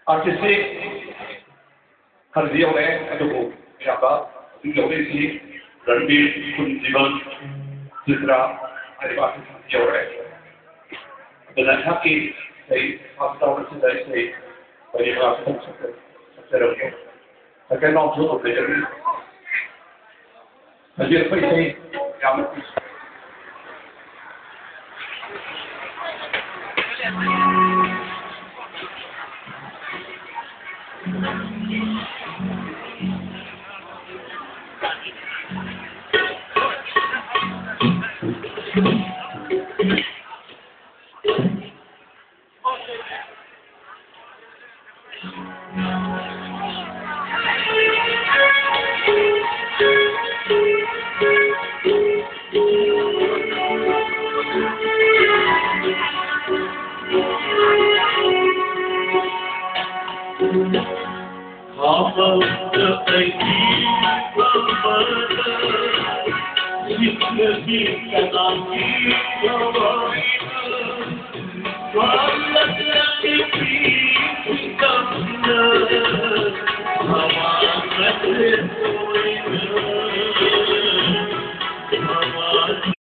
artistic kan dia oleh aduh siapa dia oleh si Ranbir Kunjiban Citra ada bahasa dia oleh dan hakik saya pasal saya bagi bahasa secara umum akan langsung belajar belajar saya yang Wallah